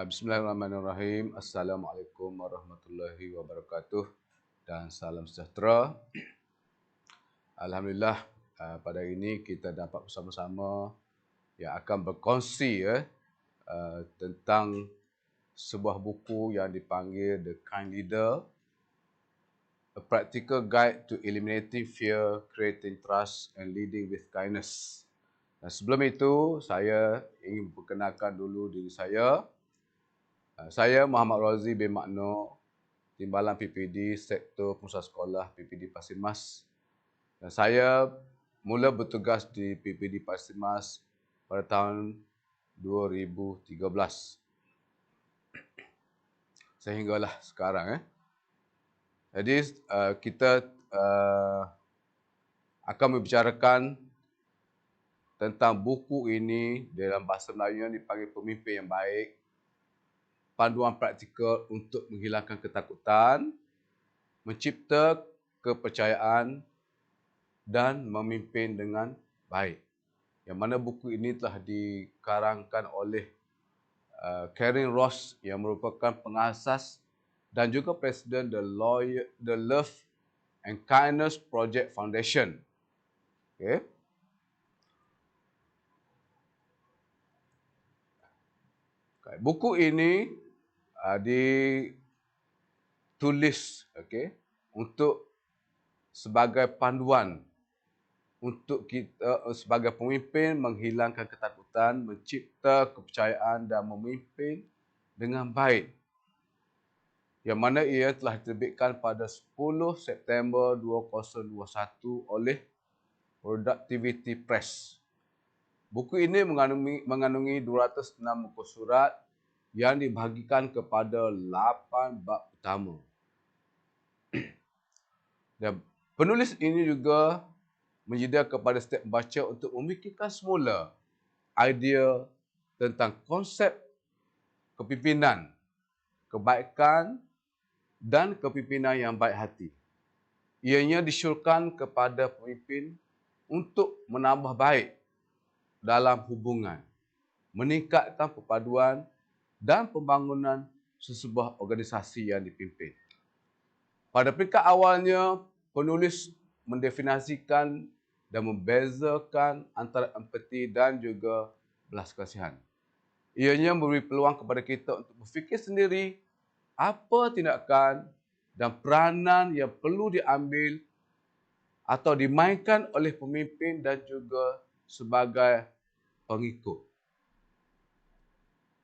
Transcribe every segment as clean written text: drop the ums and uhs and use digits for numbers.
Bismillahirrahmanirrahim. Assalamualaikum warahmatullahi wabarakatuh dan salam sejahtera. Alhamdulillah, pada hari ini kita dapat bersama-sama yang akan berkongsi tentang sebuah buku yang dipanggil The Kind Leader, A Practical Guide to Eliminating Fear, Creating Trust and Leading with Kindness. Dan sebelum itu, saya ingin memperkenalkan dulu diri saya. Saya Muhammad Razi bin Makno, Timbalan PPD Sektor Pengusaha Sekolah PPD Pasir Mas. Dan saya mula bertugas di PPD Pasir Mas pada tahun 2013. Sehinggalah sekarang. Jadi kita akan membicarakan tentang buku ini dalam bahasa Melayu yang dipanggil Pemimpin yang Baik. Panduan praktikal untuk menghilangkan ketakutan, mencipta kepercayaan dan memimpin dengan baik. Yang mana buku ini telah dikarangkan oleh Karen Ross yang merupakan pengasas dan juga Presiden The Love and Kindness Project Foundation. Okay. Buku ini ditulis untuk sebagai panduan untuk kita sebagai pemimpin menghilangkan ketakutan, mencipta kepercayaan dan memimpin dengan baik. Yang mana ia telah diterbitkan pada 10 September 2021 oleh Productivity Press. Buku ini mengandungi 206 muka surat yang dibahagikan kepada 8 bab utama. Dan penulis ini juga menyediakan kepada setiap pembaca untuk memikirkan semula idea tentang konsep kepimpinan, kebaikan dan kepimpinan yang baik hati. Ianya disyorkan kepada pemimpin untuk menambah baik dalam hubungan, meningkatkan perpaduan dan pembangunan sesebuah organisasi yang dipimpin. Pada peringkat awalnya, penulis mendefinisikan dan membezakan antara empati dan juga belas kasihan. Ianya memberi peluang kepada kita untuk berfikir sendiri apa tindakan dan peranan yang perlu diambil atau dimainkan oleh pemimpin dan juga sebagai pengikut.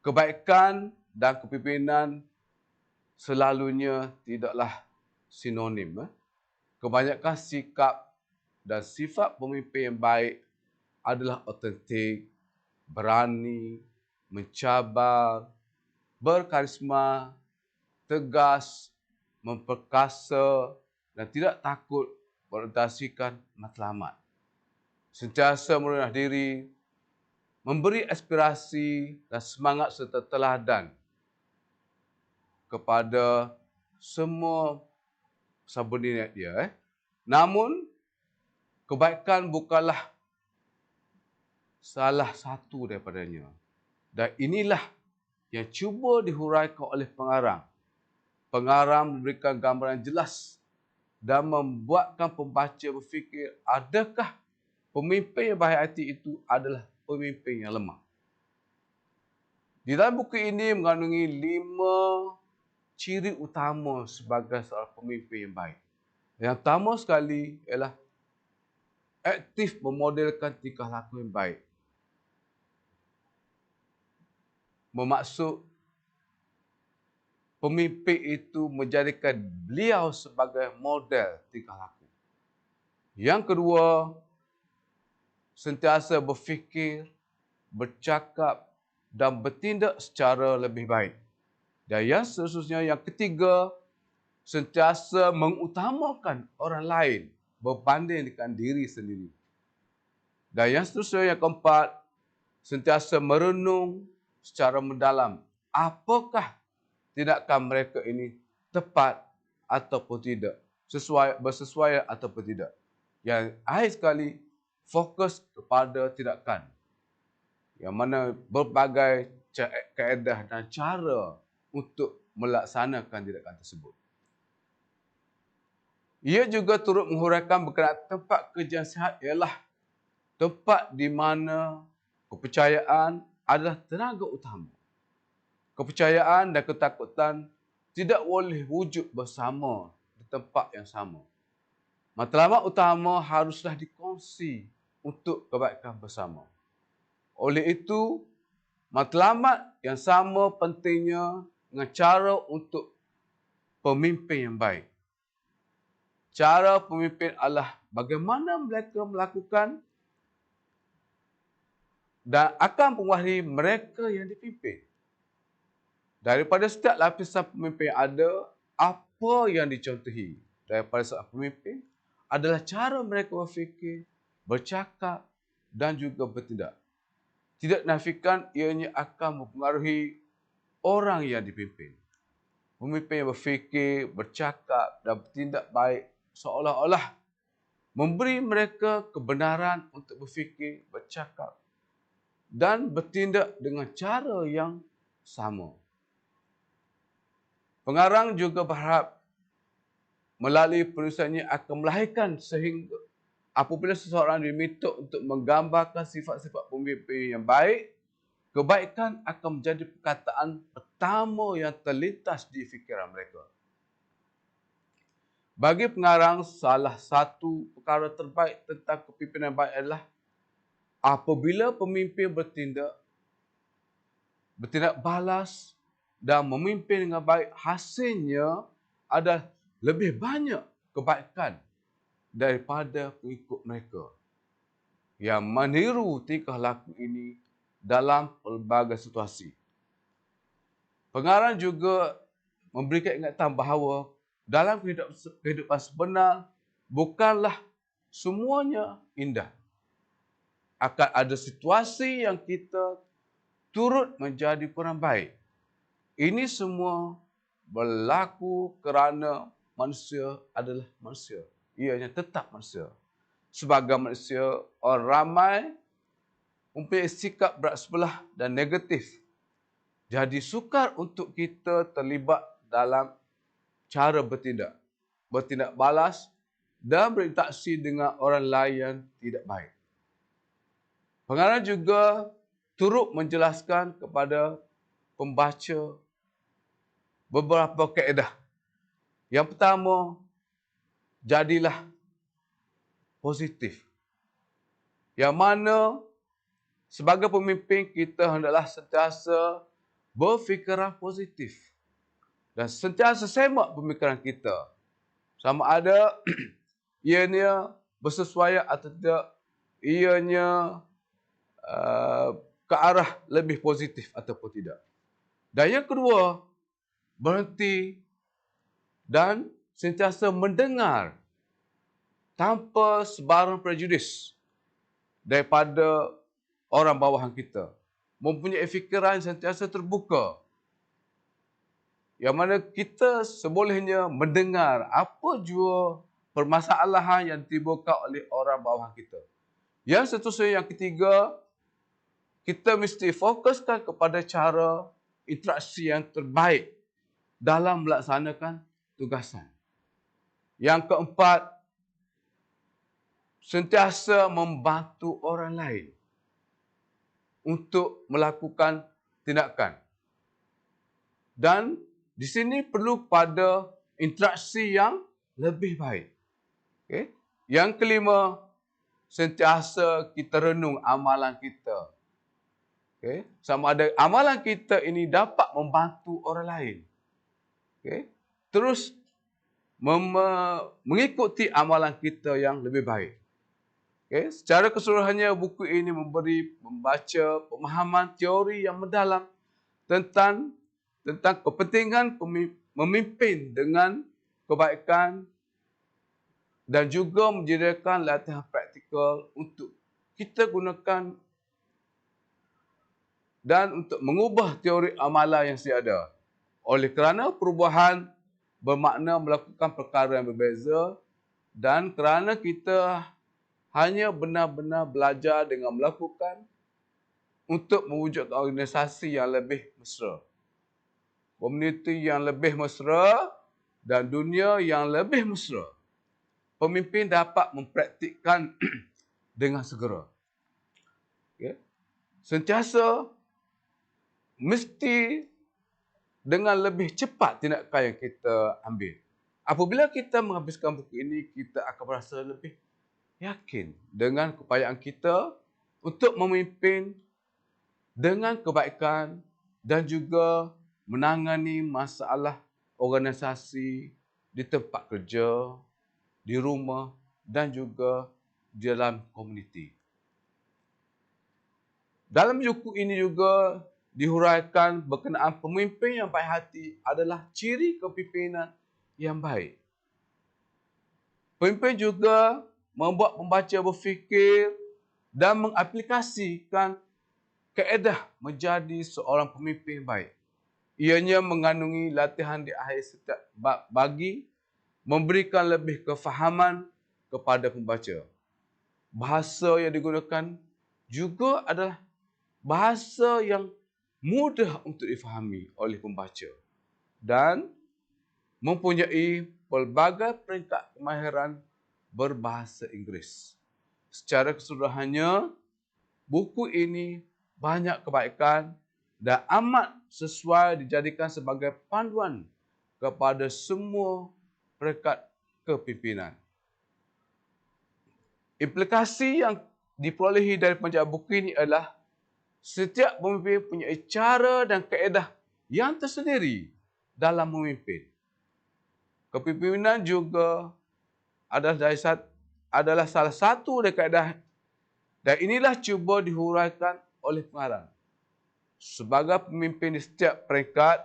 Kebaikan dan kepimpinan selalunya tidaklah sinonim. Kebanyakan sikap dan sifat pemimpin yang baik adalah autentik, berani, mencabar, berkarisma, tegas, memperkasa dan tidak takut berorientasikan matlamat. Sentiasa merendah diri, memberi aspirasi dan semangat serta teladan kepada semua subordinate dia. Namun, kebaikan bukanlah salah satu daripadanya. Dan inilah yang cuba dihuraikan oleh pengarang. Pengarang memberikan gambaran jelas dan membuatkan pembaca berfikir, adakah pemimpin yang baik hati itu adalah pemimpin yang lemah. Di dalam buku ini mengandungi 5 ciri utama sebagai seorang pemimpin yang baik. Yang pertama sekali ialah aktif memodelkan tingkah laku yang baik. Bermaksud pemimpin itu menjadikan beliau sebagai model tingkah laku. Yang kedua, sentiasa berfikir, bercakap dan bertindak secara lebih baik. Dan yang seterusnya, yang ketiga, sentiasa mengutamakan orang lain berbanding dengan diri sendiri. Dan yang seterusnya, yang keempat, sentiasa merenung secara mendalam apakah tindakan mereka ini tepat ataupun tidak, bersesuaian ataupun tidak. Yang akhir sekali, fokus kepada tindakan. Yang mana berbagai kaedah dan cara untuk melaksanakan tindakan tersebut. Ia juga turut menghuraikan berkenaan tempat kerja yang sihat ialah tempat di mana kepercayaan adalah tenaga utama. Kepercayaan dan ketakutan tidak boleh wujud bersama di tempat yang sama. Matlamat utama haruslah dikongsi untuk kebaikan bersama. Oleh itu, matlamat yang sama pentingnya dengan cara untuk pemimpin yang baik. Cara pemimpin adalah bagaimana mereka melakukan dan akan mempengaruhi mereka yang dipimpin. Daripada setiap lapisan pemimpin yang ada, apa yang dicontohi daripada seorang pemimpin adalah cara mereka berfikir, bercakap dan juga bertindak. Tidak nafikan ianya akan mempengaruhi orang yang dipimpin. Pemimpin yang berfikir, bercakap dan bertindak baik seolah-olah memberi mereka kebenaran untuk berfikir, bercakap dan bertindak dengan cara yang sama. Pengarang juga berharap melalui penulisannya akan melahirkan sehingga apabila seseorang diminta untuk menggambarkan sifat-sifat pemimpin yang baik, kebaikan akan menjadi perkataan pertama yang terlintas di fikiran mereka. Bagi pengarang, salah satu perkara terbaik tentang kepimpinan baik adalah apabila pemimpin bertindak balas dan memimpin dengan baik, hasilnya adalah lebih banyak kebaikan daripada pengikut mereka yang meniru tingkah laku ini dalam pelbagai situasi. Pengarang juga memberikan ingatan bahawa dalam kehidupan sebenar bukanlah semuanya indah. Akan ada situasi yang kita turut menjadi kurang baik. Ini semua berlaku kerana manusia adalah manusia. Ianya tetap manusia. Sebagai manusia, orang ramai mempunyai sikap berat sebelah dan negatif. Jadi sukar untuk kita terlibat dalam cara bertindak balas dan berinteraksi dengan orang lain yang tidak baik. Pengarang juga turut menjelaskan kepada pembaca beberapa kaedah. Yang pertama, jadilah positif. Yang mana sebagai pemimpin kita hendaklah sentiasa berfikiran positif dan sentiasa semak pemikiran kita. Sama ada ianya bersesuaian atau tidak, ianya ke arah lebih positif ataupun tidak. Dan yang kedua, berhenti dan sentiasa mendengar tanpa sebarang prejudis daripada orang bawahan kita. Mempunyai fikiran yang sentiasa terbuka. Yang mana kita sebolehnya mendengar apa jua permasalahan yang ditimbulkan oleh orang bawahan kita. Yang seterusnya, yang ketiga, kita mesti fokuskan kepada cara interaksi yang terbaik dalam melaksanakan tugasan. Yang keempat, sentiasa membantu orang lain untuk melakukan tindakan. Dan di sini perlu pada interaksi yang lebih baik. Okay? Yang kelima, sentiasa kita renung amalan kita. Okay? Sama ada amalan kita ini dapat membantu orang lain. Okay? Terus mengikuti amalan kita yang lebih baik. Okay? Secara keseluruhannya, buku ini memberi membaca pemahaman teori yang mendalam tentang kepentingan memimpin dengan kebaikan dan juga menyediakan latihan praktikal untuk kita gunakan dan untuk mengubah teori amalan yang sedia. Oleh kerana perubahan bermakna melakukan perkara yang berbeza dan kerana kita hanya benar-benar belajar dengan melakukan untuk mewujudkan organisasi yang lebih mesra. Komuniti yang lebih mesra dan dunia yang lebih mesra. Pemimpin dapat mempraktikkan dengan segera. Okay. Sentiasa mesti dengan lebih cepat tindakan yang kita ambil. Apabila kita menghabiskan buku ini, kita akan merasa lebih yakin dengan keupayaan kita untuk memimpin dengan kebaikan dan juga menangani masalah organisasi di tempat kerja, di rumah dan juga di dalam komuniti. Dalam buku ini juga dihuraikan berkenaan pemimpin yang baik hati adalah ciri kepimpinan yang baik. Pemimpin juga membuat pembaca berfikir dan mengaplikasikan kaedah menjadi seorang pemimpin baik. Ianya mengandungi latihan di akhir setiap bab bagi memberikan lebih kefahaman kepada pembaca. Bahasa yang digunakan juga adalah bahasa yang mudah untuk difahami oleh pembaca dan mempunyai pelbagai peringkat kemahiran berbahasa Inggeris. Secara keseluruhannya, buku ini banyak kebaikan dan amat sesuai dijadikan sebagai panduan kepada semua peringkat kepimpinan. Implikasi yang diperolehi dari pembacaan buku ini adalah setiap pemimpin punya cara dan kaedah yang tersendiri dalam memimpin. Kepimpinan juga adalah salah satu dari kaedah dan inilah cuba dihuraikan oleh pengarang. Sebagai pemimpin di setiap peringkat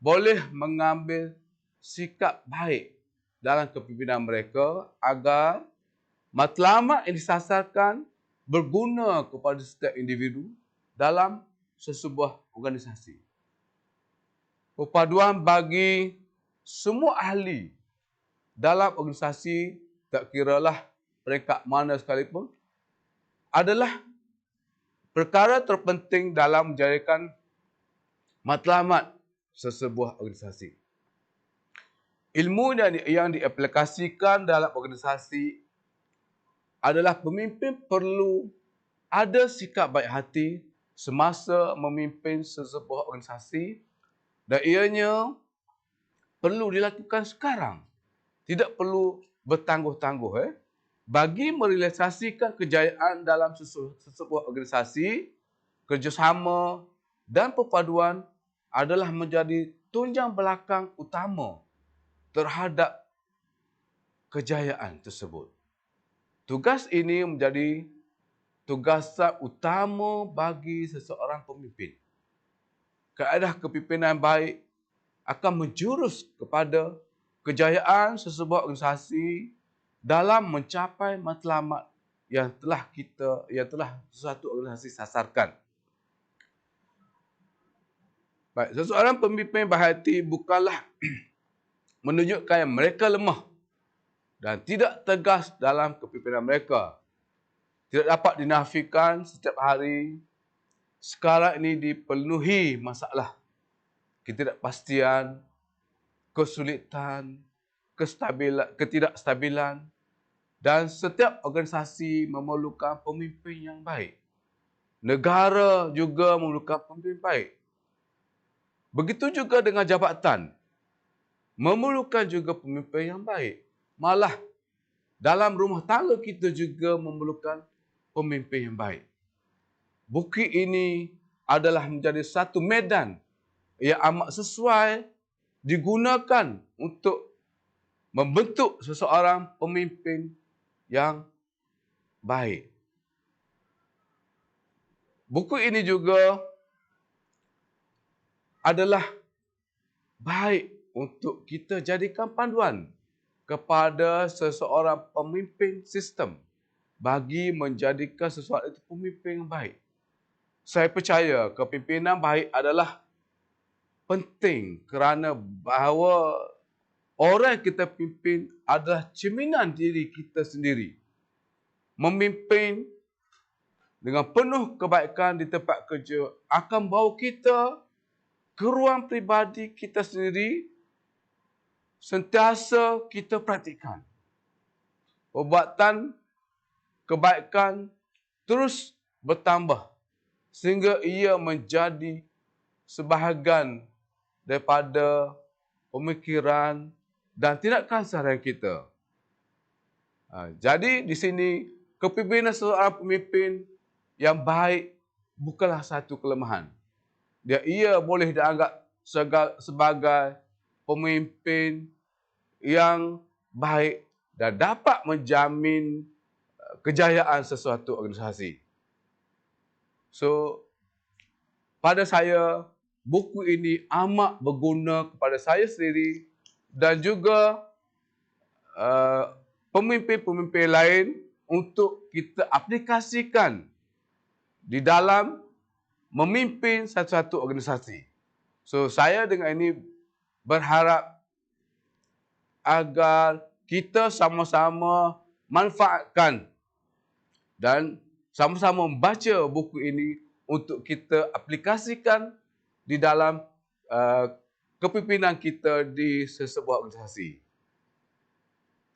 boleh mengambil sikap baik dalam kepimpinan mereka agar matlamat yang disasarkan berguna kepada setiap individu dalam sesebuah organisasi. Perpaduan bagi semua ahli dalam organisasi, tak kiralah peringkat mana sekalipun, adalah perkara terpenting dalam menjadikan matlamat sesebuah organisasi. Ilmu yang diaplikasikan dalam organisasi adalah pemimpin perlu ada sikap baik hati semasa memimpin sesebuah organisasi dan ianya perlu dilakukan sekarang. Tidak perlu bertangguh-tangguh. Bagi merealisasikan kejayaan dalam sesebuah organisasi, kerjasama dan perpaduan adalah menjadi tunjang belakang utama terhadap kejayaan tersebut. Tugas ini menjadi tugasan utama bagi seseorang pemimpin. Kaedah kepimpinan baik akan menjurus kepada kejayaan sesebuah organisasi dalam mencapai matlamat yang telah sesuatu organisasi sasarkan. Baik, seseorang pemimpin berhati bukanlah menunjukkan yang mereka lemah dan tidak tegas dalam kepimpinan mereka. Tidak dapat dinafikan setiap hari sekarang ini dipenuhi masalah ketidakpastian, kesulitan, ketidakstabilan dan setiap organisasi memerlukan pemimpin yang baik. Negara juga memerlukan pemimpin baik. Begitu juga dengan jabatan, memerlukan juga pemimpin yang baik. Malah dalam rumah tangga kita juga memerlukan pemimpin yang baik. Buku ini adalah menjadi satu medan yang amat sesuai digunakan untuk membentuk seseorang pemimpin yang baik. Buku ini juga adalah baik untuk kita jadikan panduan kepada seseorang pemimpin sistem bagi menjadikan seseorang itu pemimpin yang baik. Saya percaya kepimpinan baik adalah penting kerana bahawa orang yang kita pimpin adalah cerminan diri kita sendiri. Memimpin dengan penuh kebaikan di tempat kerja akan bawa kita ke ruang pribadi kita sendiri, sentiasa kita praktikkan. Perbuatan kebaikan terus bertambah sehingga ia menjadi sebahagian daripada pemikiran dan tindakan seharian kita. Jadi di sini kepimpinan seorang pemimpin yang baik bukanlah satu kelemahan. Ia boleh dianggap sebagai pemimpin yang baik dan dapat menjamin kejayaan sesuatu organisasi. So, pada saya, buku ini amat berguna kepada saya sendiri dan juga pemimpin-pemimpin lain untuk kita aplikasikan di dalam memimpin satu-satu organisasi. So, saya dengan ini berharap agar kita sama-sama manfaatkan dan sama-sama membaca buku ini untuk kita aplikasikan di dalam kepimpinan kita di sesebuah organisasi.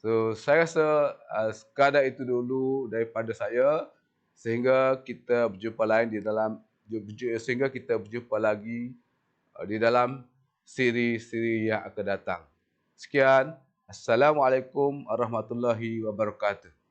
So, saya rasa sekadar itu dulu daripada saya sehingga kita berjumpa lagi di dalam siri-siri yang akan datang. Sekian. Assalamualaikum warahmatullahi wabarakatuh.